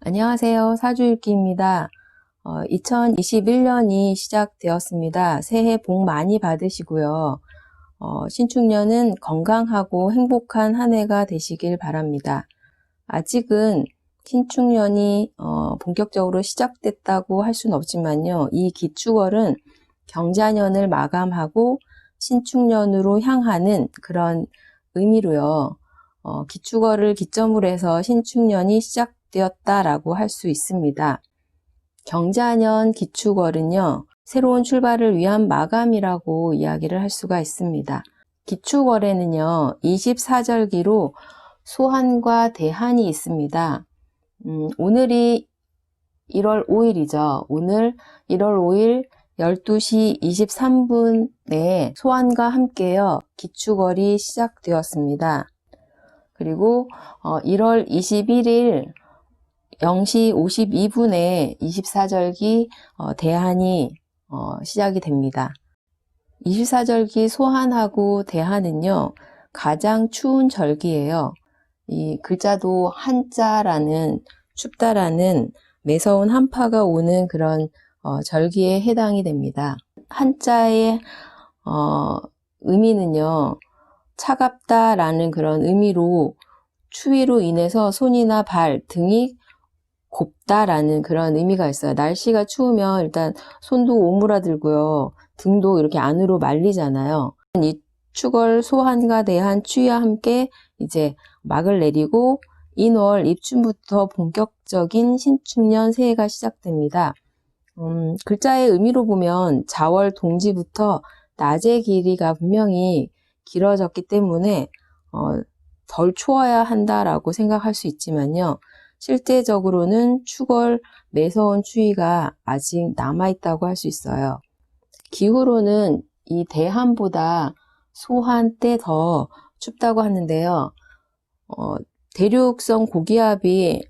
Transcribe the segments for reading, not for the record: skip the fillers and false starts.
안녕하세요. 사주읽기입니다. 2021년이 시작되었습니다. 새해 복 많이 받으시고요. 신축년은 건강하고 행복한 한 해가 되시길 바랍니다. 아직은 신축년이 본격적으로 시작됐다고 할 수는 없지만요. 이 기축월은 경자년을 마감하고 신축년으로 향하는 그런 의미로요. 기축월을 기점으로 해서 신축년이 시작되었다라고 할 수 있습니다. 경자년 기축월은요, 새로운 출발을 위한 마감이라고 이야기를 할 수가 있습니다. 기축월에는요, 24절기로 소한과 대한이 있습니다. 오늘이 1월 5일이죠. 오늘 1월 5일 12시 23분에 소한과 함께요, 기축월이 시작되었습니다. 그리고 1월 21일 0시 52분에 24절기 대한이 시작이 됩니다. 24절기 소한하고 대한은요, 가장 추운 절기예요. 이 글자도 한자라는, 춥다라는 매서운 한파가 오는 그런 절기에 해당이 됩니다. 한자의 의미는요, 차갑다라는 그런 의미로 추위로 인해서 손이나 발, 등이 곱다라는 그런 의미가 있어요. 날씨가 추우면 일단 손도 오므라들고요. 등도 이렇게 안으로 말리잖아요. 이 축월 소한과 대한 추위와 함께 이제 막을 내리고 인월 입춘부터 본격적인 신축년 새해가 시작됩니다. 글자의 의미로 보면 자월 동지부터 낮의 길이가 분명히 길어졌기 때문에 덜 추워야 한다라고 생각할 수 있지만요. 실제적으로는 축월 매서운 추위가 아직 남아있다고 할 수 있어요. 기후로는 이 대한보다 소한 때 더 춥다고 하는데요. 대륙성 고기압이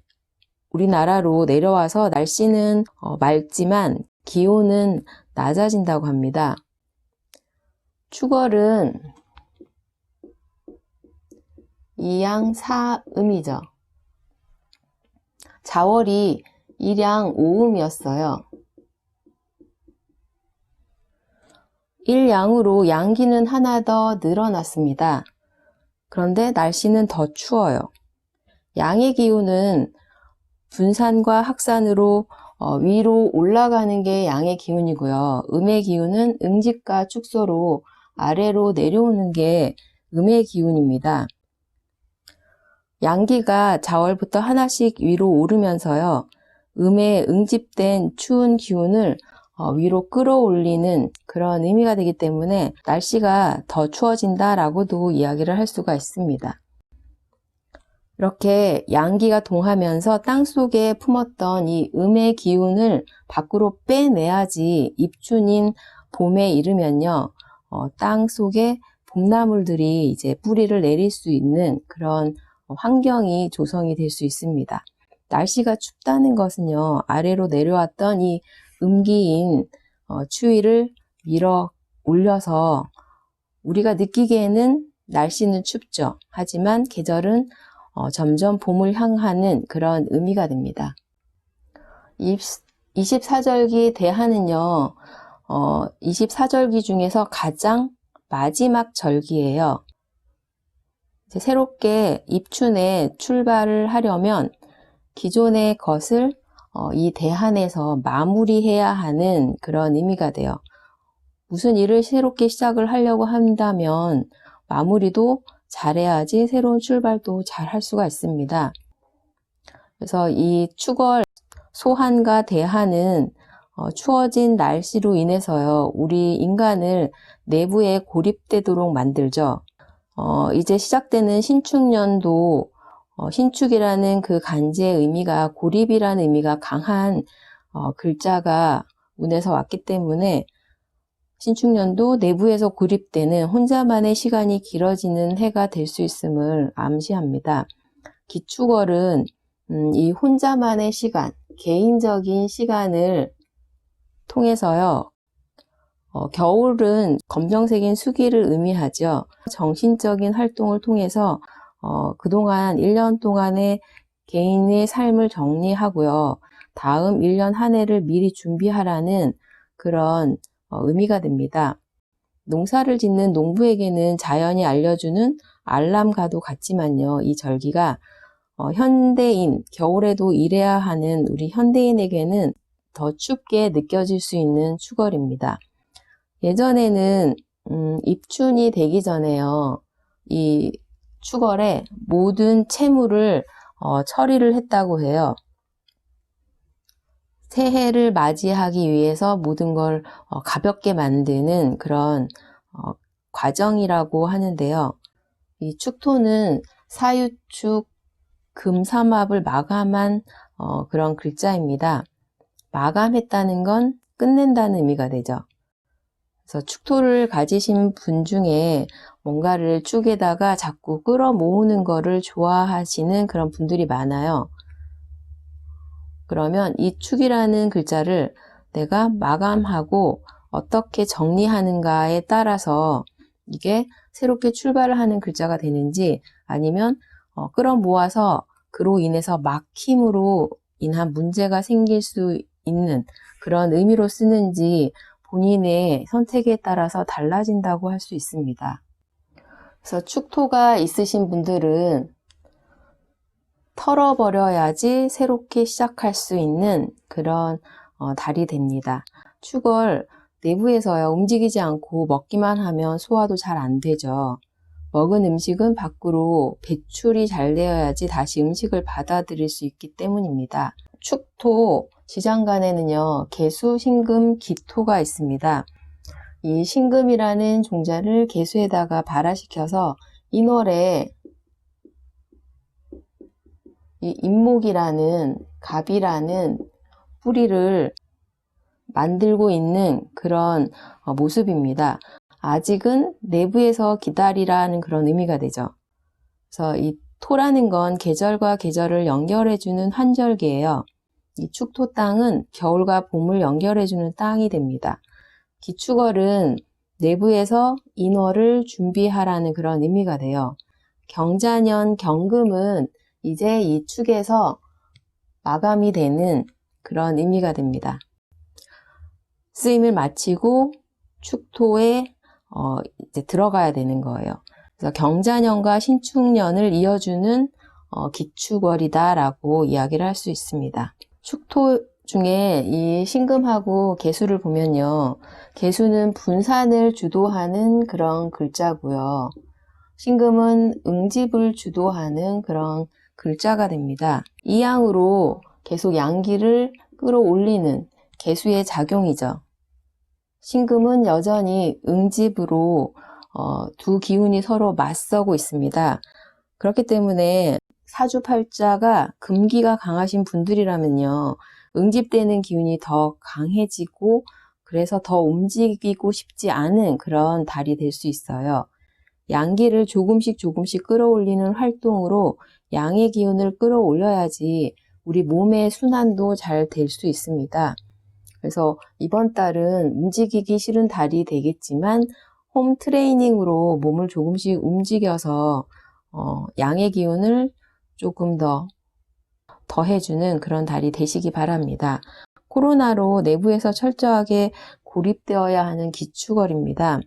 우리나라로 내려와서 날씨는 맑지만 기온은 낮아진다고 합니다. 축월은 이양사음이죠. 자월이 일양오음이었어요. 일양으로 양기는 하나 더 늘어났습니다. 그런데 날씨는 더 추워요. 양의 기운은 분산과 확산으로 위로 올라가는 게 양의 기운이고요. 음의 기운은 응집과 축소로 아래로 내려오는 게 음의 기운입니다. 양기가 자월부터 하나씩 위로 오르면서요. 음에 응집된 추운 기운을 위로 끌어올리는 그런 의미가 되기 때문에 날씨가 더 추워진다라고도 이야기를 할 수가 있습니다. 이렇게 양기가 동하면서 땅속에 품었던 이 음의 기운을 밖으로 빼내야지 입춘인 봄에 이르면요. 땅속에 봄나물들이 이제 뿌리를 내릴 수 있는 그런 환경이 조성이 될 수 있습니다. 날씨가 춥다는 것은요, 아래로 내려왔던 이 음기인 추위를 밀어 올려서 우리가 느끼기에는 날씨는 춥죠. 하지만 계절은 점점 봄을 향하는 그런 의미가 됩니다. 24절기 대한은요, 24절기 중에서 가장 마지막 절기예요. 새롭게 입춘에 출발을 하려면 기존의 것을 이 대한에서 마무리해야 하는 그런 의미가 돼요. 무슨 일을 새롭게 시작을 하려고 한다면 마무리도 잘해야지 새로운 출발도 잘 할 수가 있습니다. 그래서 이 축월 소한과 대한은 추워진 날씨로 인해서요, 우리 인간을 내부에 고립되도록 만들죠. 이제 시작되는 신축년도 신축이라는 그 간제의 의미가 고립이라는 의미가 강한 글자가 운에서 왔기 때문에 신축년도 내부에서 고립되는 혼자만의 시간이 길어지는 해가 될 수 있음을 암시합니다. 기축월은 이 혼자만의 시간, 개인적인 시간을 통해서요. 겨울은 검정색인 수기를 의미하죠. 정신적인 활동을 통해서 그동안 1년 동안의 개인의 삶을 정리하고요. 다음 1년 한 해를 미리 준비하라는 그런 의미가 됩니다. 농사를 짓는 농부에게는 자연이 알려주는 알람과도 같지만요. 이 절기가 현대인, 겨울에도 일해야 하는 우리 현대인에게는 더 춥게 느껴질 수 있는 추월입니다. 예전에는 입춘이 되기 전에요. 이 추월에 모든 채무를 처리를 했다고 해요. 새해를 맞이하기 위해서 모든 걸 가볍게 만드는 그런 과정이라고 하는데요. 이 축토는 사유축, 금삼합을 마감한 그런 글자입니다. 마감했다는 건 끝낸다는 의미가 되죠. 그래서 축토를 가지신 분 중에 뭔가를 축에다가 자꾸 끌어모으는 거를 좋아하시는 그런 분들이 많아요. 그러면 이 축이라는 글자를 내가 마감하고 어떻게 정리하는가에 따라서 이게 새롭게 출발을 하는 글자가 되는지 아니면 끌어모아서 그로 인해서 막힘으로 인한 문제가 생길 수 있는 그런 의미로 쓰는지 본인의 선택에 따라서 달라진다고 할 수 있습니다. 그래서 축토가 있으신 분들은 털어버려야지 새롭게 시작할 수 있는 그런 달이 됩니다. 축을 내부에서요, 움직이지 않고 먹기만 하면 소화도 잘 안 되죠. 먹은 음식은 밖으로 배출이 잘 되어야지 다시 음식을 받아들일 수 있기 때문입니다. 축토 지장간에는요, 개수, 신금, 기토가 있습니다. 이 신금이라는 종자를 개수에다가 발화시켜서 인월에 이 인목이라는 갑이라는 뿌리를 만들고 있는 그런 모습입니다. 아직은 내부에서 기다리라는 그런 의미가 되죠. 그래서 이 토라는 건 계절과 계절을 연결해주는 환절기예요. 이 축토 땅은 겨울과 봄을 연결해주는 땅이 됩니다. 기축월은 내부에서 인월을 준비하라는 그런 의미가 돼요. 경자년 경금은 이제 이 축에서 마감이 되는 그런 의미가 됩니다. 쓰임을 마치고 축토에 이제 들어가야 되는 거예요. 그래서 경자년과 신축년을 이어주는 기축월이다라고 이야기를 할 수 있습니다. 축토 중에 이 신금하고 개수를 보면요. 개수는 분산을 주도하는 그런 글자고요. 신금은 응집을 주도하는 그런 글자가 됩니다. 이 양으로 계속 양기를 끌어올리는 개수의 작용이죠. 신금은 여전히 응집으로 두 기운이 서로 맞서고 있습니다. 그렇기 때문에 사주팔자가 금기가 강하신 분들이라면요. 응집되는 기운이 더 강해지고 그래서 더 움직이고 싶지 않은 그런 달이 될 수 있어요. 양기를 조금씩 끌어올리는 활동으로 양의 기운을 끌어올려야지 우리 몸의 순환도 잘 될 수 있습니다. 그래서 이번 달은 움직이기 싫은 달이 되겠지만 홈 트레이닝으로 몸을 조금씩 움직여서 양의 기운을 조금 더 더해주는 그런 달이 되시기 바랍니다. 코로나로 내부에서 철저하게 고립되어야 하는 기축월입니다.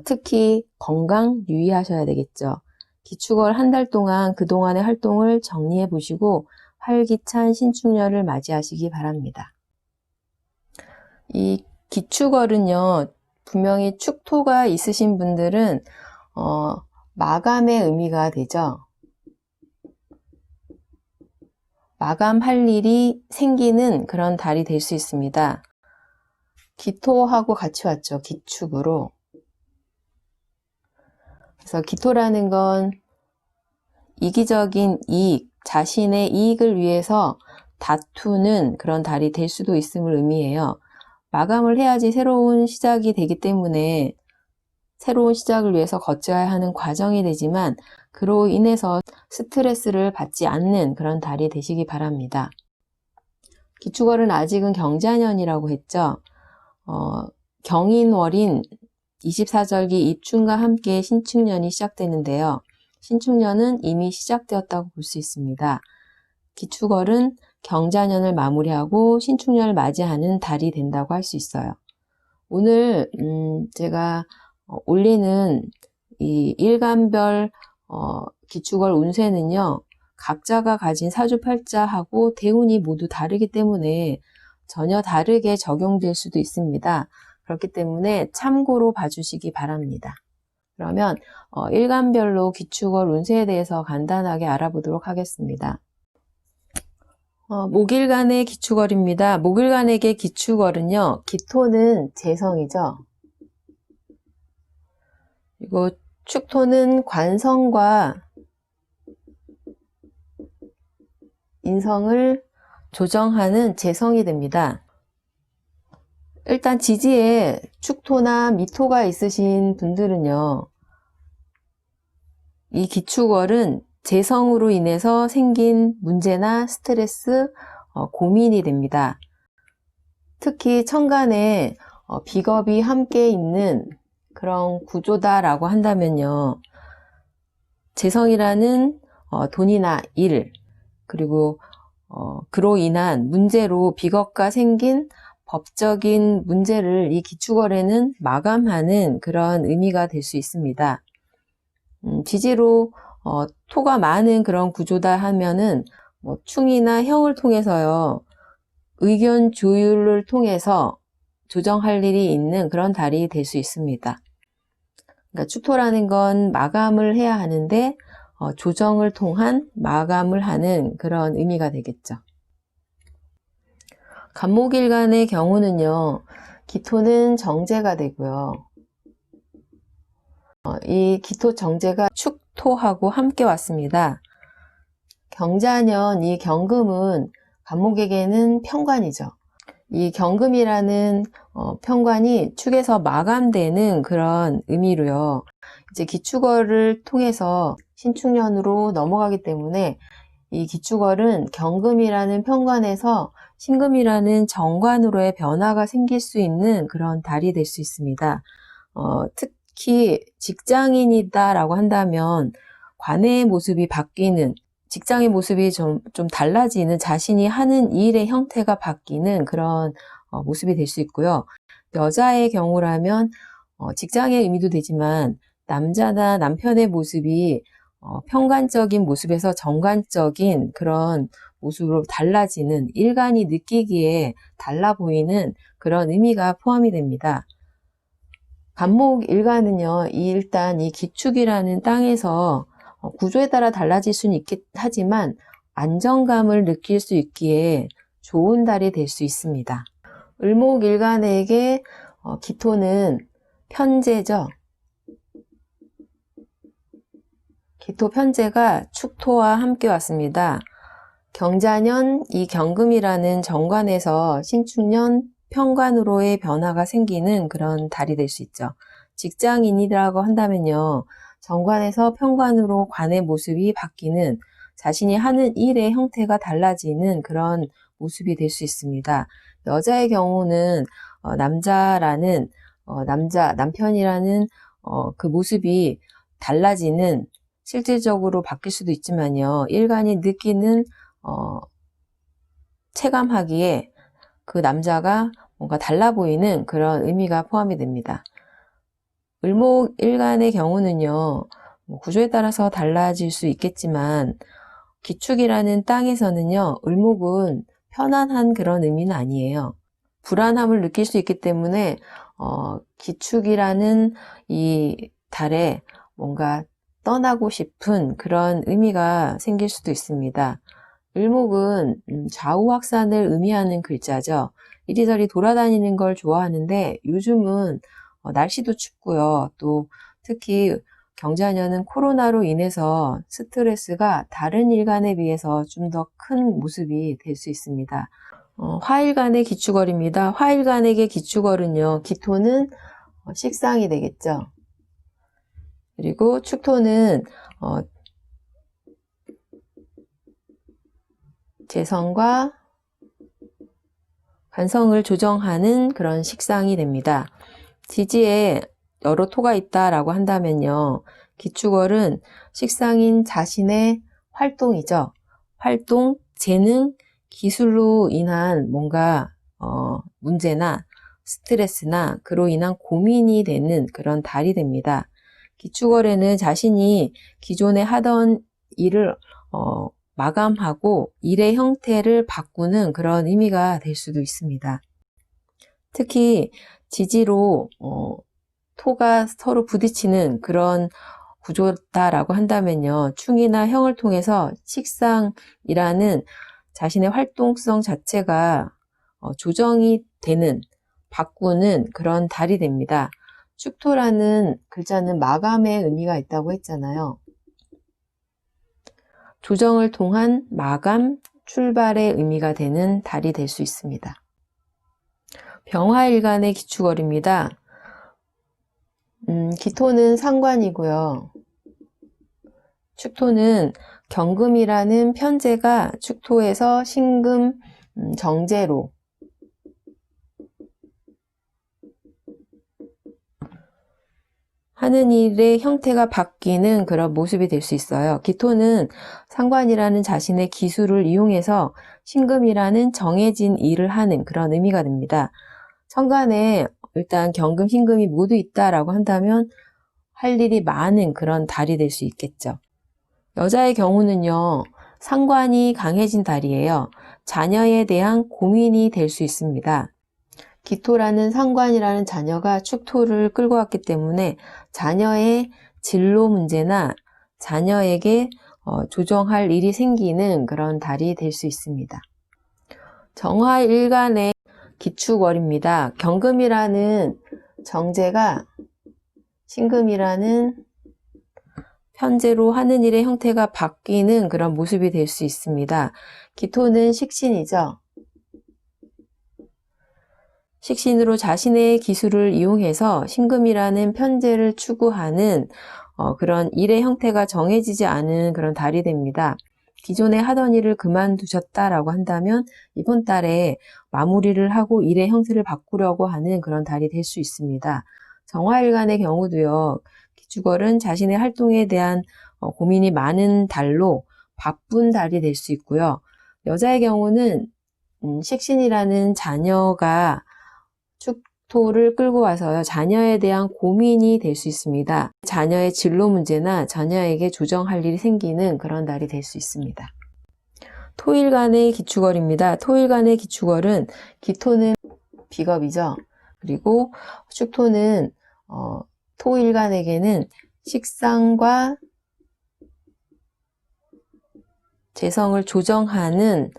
특히 건강 유의하셔야 되겠죠. 기축월 한 달 동안 그동안의 활동을 정리해 보시고 활기찬 신축년을 맞이하시기 바랍니다. 이 기축월은요, 분명히 축토가 있으신 분들은 마감의 의미가 되죠. 마감할 일이 생기는 그런 달이 될 수 있습니다. 기토하고 같이 왔죠. 기축으로. 그래서 기토라는 건 이기적인 이익, 자신의 이익을 위해서 다투는 그런 달이 될 수도 있음을 의미해요. 마감을 해야지 새로운 시작이 되기 때문에 새로운 시작을 위해서 거쳐야 하는 과정이 되지만 그로 인해서 스트레스를 받지 않는 그런 달이 되시기 바랍니다. 기축월은 아직은 경자년이라고 했죠. 경인월인 24절기 입춘과 함께 신축년이 시작되는데요. 신축년은 이미 시작되었다고 볼 수 있습니다. 기축월은 경자년을 마무리하고 신축년을 맞이하는 달이 된다고 할 수 있어요. 오늘 제가 올리는 이 일간별 기축월 운세는요, 각자가 가진 사주팔자하고 대운이 모두 다르기 때문에 전혀 다르게 적용될 수도 있습니다. 그렇기 때문에 참고로 봐주시기 바랍니다. 그러면 일간별로 기축월 운세에 대해서 간단하게 알아보도록 하겠습니다. 목일간의 기축월입니다. 목일간에게 기축월은요, 기토는 재성이죠. 그리고 축토는 관성과 인성을 조정하는 재성이 됩니다. 일단 지지에 축토나 미토가 있으신 분들은요, 이 기축월은 재성으로 인해서 생긴 문제나 스트레스, 고민이 됩니다. 특히 천간에 비겁이 함께 있는 그런 구조다라고 한다면요, 재성이라는 돈이나 일, 그리고 그로 인한 문제로 비겁과 생긴 법적인 문제를 이 기축월에는 마감하는 그런 의미가 될 수 있습니다. 지지로 토가 많은 그런 구조다 하면은 충이나 형을 통해서요, 의견 조율을 통해서 조정할 일이 있는 그런 달이 될 수 있습니다. 그러니까 축토라는 건 마감을 해야 하는데 조정을 통한 마감을 하는 그런 의미가 되겠죠. 간목일간의 경우는요, 기토는 정제가 되고요. 이 기토 정제가 축토하고 함께 왔습니다. 경자년 이 경금은 간목에게는 편관이죠. 이 경금이라는 편관이 축에서 마감되는 그런 의미로요. 이제 기축월을 통해서 신축년으로 넘어가기 때문에 이 기축월은 경금이라는 편관에서 신금이라는 정관으로의 변화가 생길 수 있는 그런 달이 될 수 있습니다. 특히 직장인이다라고 한다면 관의 모습이 바뀌는, 직장의 모습이 좀 달라지는, 자신이 하는 일의 형태가 바뀌는 그런 모습이 될 수 있고요. 여자의 경우라면 직장의 의미도 되지만 남자나 남편의 모습이 편관적인 모습에서 정관적인 그런 모습으로 달라지는, 일간이 느끼기에 달라 보이는 그런 의미가 포함이 됩니다. 간목 일간은요, 일단 이 기축이라는 땅에서 구조에 따라 달라질 수는 있긴 하지만 안정감을 느낄 수 있기에 좋은 달이 될 수 있습니다. 을목 일간에게 기토는 편재죠. 기토 편재가 축토와 함께 왔습니다. 경자년 이 경금이라는 정관에서 신축년 편관으로의 변화가 생기는 그런 달이 될 수 있죠. 직장인이라고 한다면요, 정관에서 편관으로 관의 모습이 바뀌는, 자신이 하는 일의 형태가 달라지는 그런 모습이 될 수 있습니다. 여자의 경우는 남자라는 남편이라는 그 모습이 달라지는, 실질적으로 바뀔 수도 있지만요, 일간이 느끼는 체감하기에 그 남자가 뭔가 달라 보이는 그런 의미가 포함이 됩니다. 을목 일간의 경우는요, 구조에 따라서 달라질 수 있겠지만 기축이라는 땅에서는요, 을목은 편안한 그런 의미는 아니에요. 불안함을 느낄 수 있기 때문에 기축이라는 이 달에 뭔가 떠나고 싶은 그런 의미가 생길 수도 있습니다. 을목은 좌우 확산을 의미하는 글자죠. 이리저리 돌아다니는 걸 좋아하는데 요즘은 날씨도 춥고요. 또 특히 경자년은 코로나로 인해서 스트레스가 다른 일간에 비해서 좀 더 큰 모습이 될 수 있습니다. 화일간의 기축월입니다. 화일간에게 기축월은요, 기토는 식상이 되겠죠. 그리고 축토는 재성과 관성을 조정하는 그런 식상이 됩니다. 지지에 여러 토가 있다라고 한다면요, 기축월은 식상인 자신의 활동이죠. 활동, 재능, 기술로 인한 뭔가 문제나 스트레스나 그로 인한 고민이 되는 그런 달이 됩니다. 기축월에는 자신이 기존에 하던 일을 마감하고 일의 형태를 바꾸는 그런 의미가 될 수도 있습니다. 특히 지지로 토가 서로 부딪히는 그런 구조다라고 한다면요. 충이나 형을 통해서 식상이라는 자신의 활동성 자체가 조정이 되는, 바꾸는 그런 달이 됩니다. 축토라는 글자는 마감의 의미가 있다고 했잖아요. 조정을 통한 마감, 출발의 의미가 되는 달이 될 수 있습니다. 병화일간의 기축월입니다. 기토는 상관이고요. 축토는 경금이라는 편제가 축토에서 신금, 정제로 하는 일의 형태가 바뀌는 그런 모습이 될 수 있어요. 기토는 상관이라는 자신의 기술을 이용해서 신금이라는 정해진 일을 하는 그런 의미가 됩니다. 천간에 일단 경금, 신금이 모두 있다라고 한다면 할 일이 많은 그런 달이 될 수 있겠죠. 여자의 경우는요, 상관이 강해진 달이에요. 자녀에 대한 고민이 될 수 있습니다. 기토라는 상관이라는 자녀가 축토를 끌고 왔기 때문에 자녀의 진로 문제나 자녀에게 조정할 일이 생기는 그런 달이 될 수 있습니다. 정화일간의 기축월입니다. 경금이라는 정제가 신금이라는 편제로 하는 일의 형태가 바뀌는 그런 모습이 될 수 있습니다. 기토는 식신이죠. 식신으로 자신의 기술을 이용해서 신금이라는 편제를 추구하는 그런 일의 형태가 정해지지 않은 그런 달이 됩니다. 기존에 하던 일을 그만두셨다라고 한다면 이번 달에 마무리를 하고 일의 형태를 바꾸려고 하는 그런 달이 될 수 있습니다. 정화일간의 경우도요. 기축월은 자신의 활동에 대한 고민이 많은 달로 바쁜 달이 될 수 있고요. 여자의 경우는 식신이라는 자녀가 축토를 끌고 와서요. 자녀에 대한 고민이 될 수 있습니다. 자녀의 진로 문제나 자녀에게 조정할 일이 생기는 그런 달이 될 수 있습니다. 토일간의 기축월입니다. 토일간의 기축월은 기토는 비겁이죠. 그리고 축토는 토일간에게는 식상과 재성을 조정하는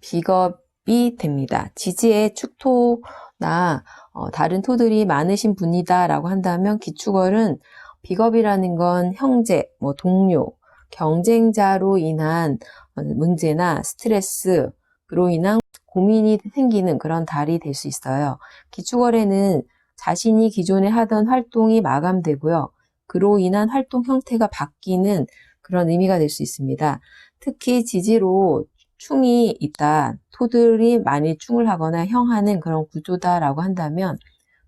비겁이 됩니다. 지지에 축토나 다른 토들이 많으신 분이다 라고 한다면 기축월은 비겁이라는 건 형제, 동료, 경쟁자로 인한 문제나 스트레스, 그로 인한 고민이 생기는 그런 달이 될 수 있어요. 기축월에는 자신이 기존에 하던 활동이 마감되고요. 그로 인한 활동 형태가 바뀌는 그런 의미가 될 수 있습니다. 특히 지지로 충이 있다, 토들이 많이 충을 하거나 형하는 그런 구조다라고 한다면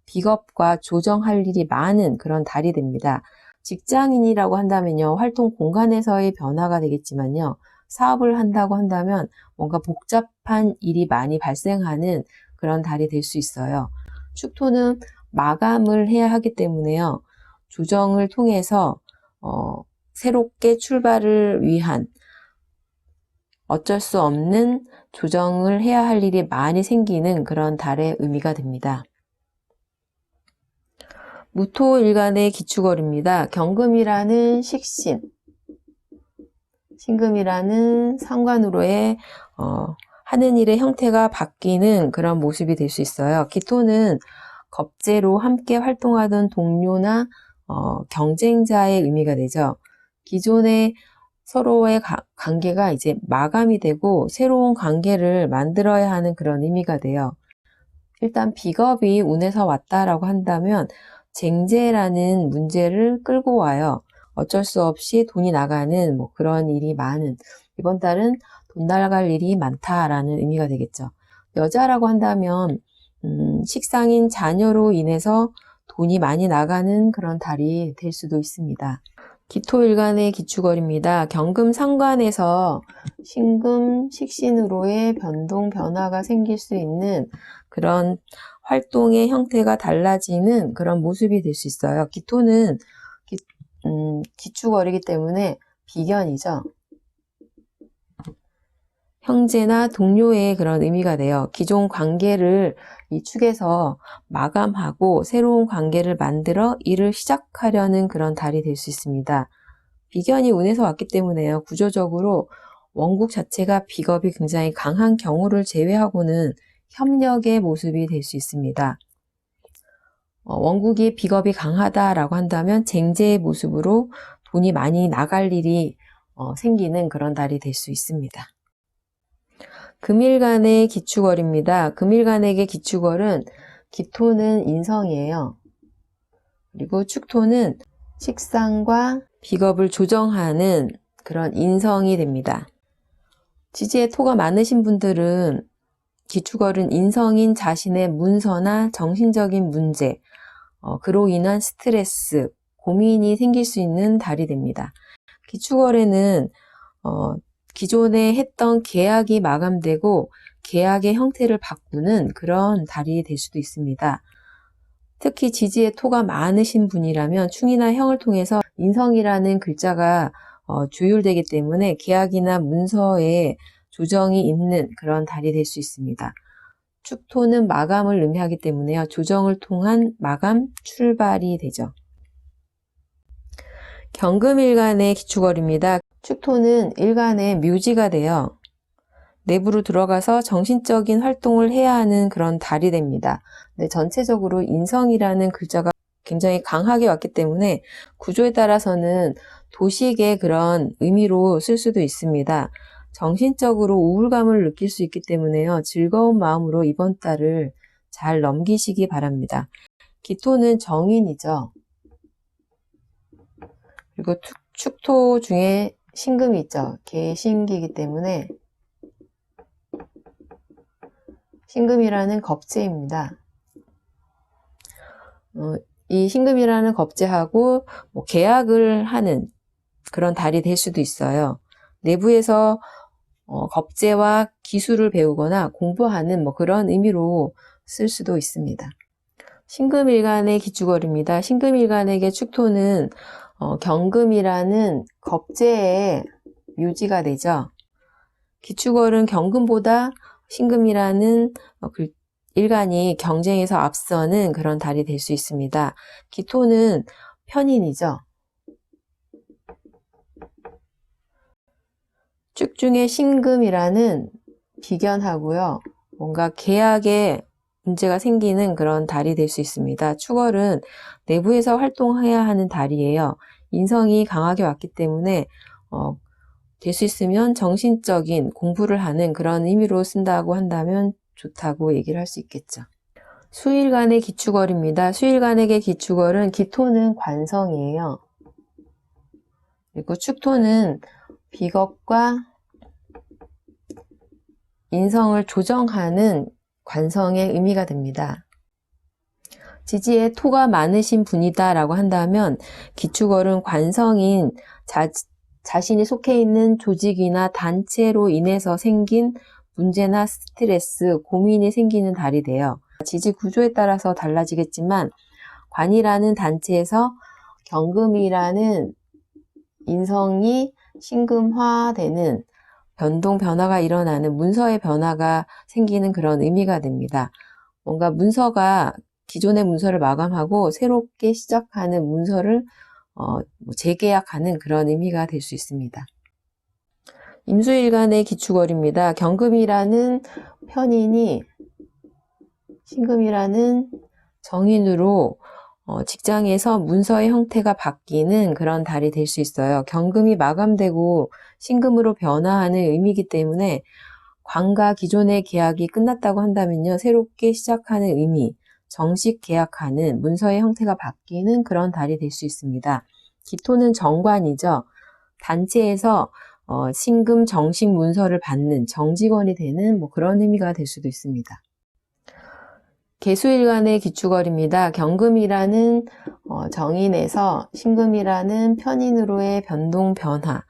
비겁과 조정할 일이 많은 그런 달이 됩니다. 직장인이라고 한다면요, 활동 공간에서의 변화가 되겠지만요, 사업을 한다고 한다면 뭔가 복잡한 일이 많이 발생하는 그런 달이 될 수 있어요. 축토는 마감을 해야 하기 때문에요, 조정을 통해서 새롭게 출발을 위한 어쩔 수 없는 조정을 해야 할 일이 많이 생기는 그런 달의 의미가 됩니다. 무토일간의 기축월입니다. 경금이라는 식신, 신금이라는 상관으로의 하는 일의 형태가 바뀌는 그런 모습이 될 수 있어요. 기토는 겁재로 함께 활동하던 동료나 경쟁자의 의미가 되죠. 기존의 서로의 관계가 이제 마감이 되고 새로운 관계를 만들어야 하는 그런 의미가 돼요. 일단 비겁이 운에서 왔다라고 한다면 쟁제라는 문제를 끌고 와요. 어쩔 수 없이 돈이 나가는 그런 일이 많은, 이번 달은 돈 나갈 일이 많다라는 의미가 되겠죠. 여자라고 한다면 식상인 자녀로 인해서 돈이 많이 나가는 그런 달이 될 수도 있습니다. 기토일간의 기축월입니다. 경금상관에서 신금, 식신으로의 변동, 변화가 생길 수 있는 그런 활동의 형태가 달라지는 그런 모습이 될 수 있어요. 기토는 기축월이기 때문에 비견이죠. 형제나 동료의 그런 의미가 돼요. 기존 관계를 이 축에서 마감하고 새로운 관계를 만들어 일을 시작하려는 그런 달이 될 수 있습니다. 비견이 운에서 왔기 때문에요. 구조적으로 원국 자체가 비겁이 굉장히 강한 경우를 제외하고는 협력의 모습이 될 수 있습니다. 원국이 비겁이 강하다라고 한다면 쟁제의 모습으로 돈이 많이 나갈 일이 생기는 그런 달이 될 수 있습니다. 금일간의 기축월입니다. 금일간에게 기축월은 기토는 인성이에요. 그리고 축토는 식상과 비겁을 조정하는 그런 인성이 됩니다. 지지에 토가 많으신 분들은 기축월은 인성인 자신의 문서나 정신적인 문제, 그로 인한 스트레스, 고민이 생길 수 있는 달이 됩니다. 기축월에는 기존에 했던 계약이 마감되고 계약의 형태를 바꾸는 그런 달이 될 수도 있습니다. 특히 지지에 토가 많으신 분이라면 충이나 형을 통해서 인성이라는 글자가 조율되기 때문에 계약이나 문서에 조정이 있는 그런 달이 될 수 있습니다. 축토는 마감을 의미하기 때문에요. 조정을 통한 마감, 출발이 되죠. 경금일간의 기축월입니다. 축토는 일간의 묘지가 돼요. 내부로 들어가서 정신적인 활동을 해야 하는 그런 달이 됩니다. 근데 전체적으로 인성이라는 글자가 굉장히 강하게 왔기 때문에 구조에 따라서는 도식의 그런 의미로 쓸 수도 있습니다. 정신적으로 우울감을 느낄 수 있기 때문에요. 즐거운 마음으로 이번 달을 잘 넘기시기 바랍니다. 기토는 정인이죠. 그리고 축토 중에 신금이 있죠. 개신기이기 때문에 신금이라는 겁재입니다. 이 신금이라는 겁재하고 계약을 하는 그런 달이 될 수도 있어요. 내부에서 겁재와 기술을 배우거나 공부하는 그런 의미로 쓸 수도 있습니다. 신금일간의 기축월입니다. 신금일간에게 축토는 경금이라는 겁재의 묘지가 되죠. 기축월은 경금보다 신금이라는 일간이 경쟁에서 앞서는 그런 달이 될 수 있습니다. 기토는 편인이죠. 축 중에 신금이라는 비견하고요. 뭔가 계약에 문제가 생기는 그런 달이 될 수 있습니다. 축월은 내부에서 활동해야 하는 달이에요. 인성이 강하게 왔기 때문에 될 수 있으면 정신적인 공부를 하는 그런 의미로 쓴다고 한다면 좋다고 얘기를 할 수 있겠죠. 수일간의 기축월입니다. 수일간에게 기축월은 기토는 관성이에요. 그리고 축토는 비겁과 인성을 조정하는 관성의 의미가 됩니다. 지지에 토가 많으신 분이다 라고 한다면 기축월은 관성인 자신이 속해 있는 조직이나 단체로 인해서 생긴 문제나 스트레스, 고민이 생기는 달이 돼요. 지지 구조에 따라서 달라지겠지만 관이라는 단체에서 경금이라는 인성이 신금화되는 변동, 변화가 일어나는 문서의 변화가 생기는 그런 의미가 됩니다. 뭔가 문서가 기존의 문서를 마감하고 새롭게 시작하는 문서를 재계약하는 그런 의미가 될 수 있습니다. 임수일간의 기축월입니다. 경금이라는 편인이 신금이라는 정인으로 직장에서 문서의 형태가 바뀌는 그런 달이 될 수 있어요. 경금이 마감되고 신금으로 변화하는 의미이기 때문에 관과 기존의 계약이 끝났다고 한다면요. 새롭게 시작하는 의미, 정식 계약하는 문서의 형태가 바뀌는 그런 달이 될 수 있습니다. 기토는 정관이죠. 단체에서 신금 정식 문서를 받는 정직원이 되는 그런 의미가 될 수도 있습니다. 개수일간의 기축월입니다. 경금이라는 정인에서 신금이라는 편인으로의 변동 변화.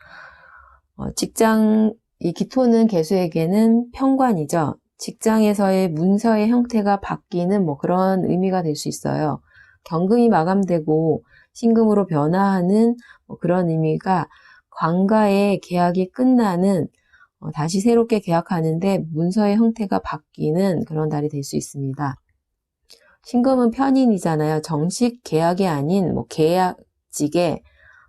직장 이 기토는 개수에게는 편관이죠. 직장에서의 문서의 형태가 바뀌는 그런 의미가 될 수 있어요. 경금이 마감되고 신금으로 변화하는 그런 의미가 관가의 계약이 끝나는 다시 새롭게 계약하는데 문서의 형태가 바뀌는 그런 달이 될 수 있습니다. 신금은 편인이잖아요. 정식 계약이 아닌 계약직의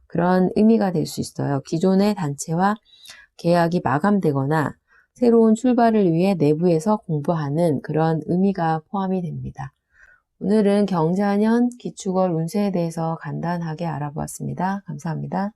그런 의미가 될 수 있어요. 기존의 단체와 계약이 마감되거나 새로운 출발을 위해 내부에서 공부하는 그런 의미가 포함이 됩니다. 오늘은 경자년 기축월 운세에 대해서 간단하게 알아보았습니다. 감사합니다.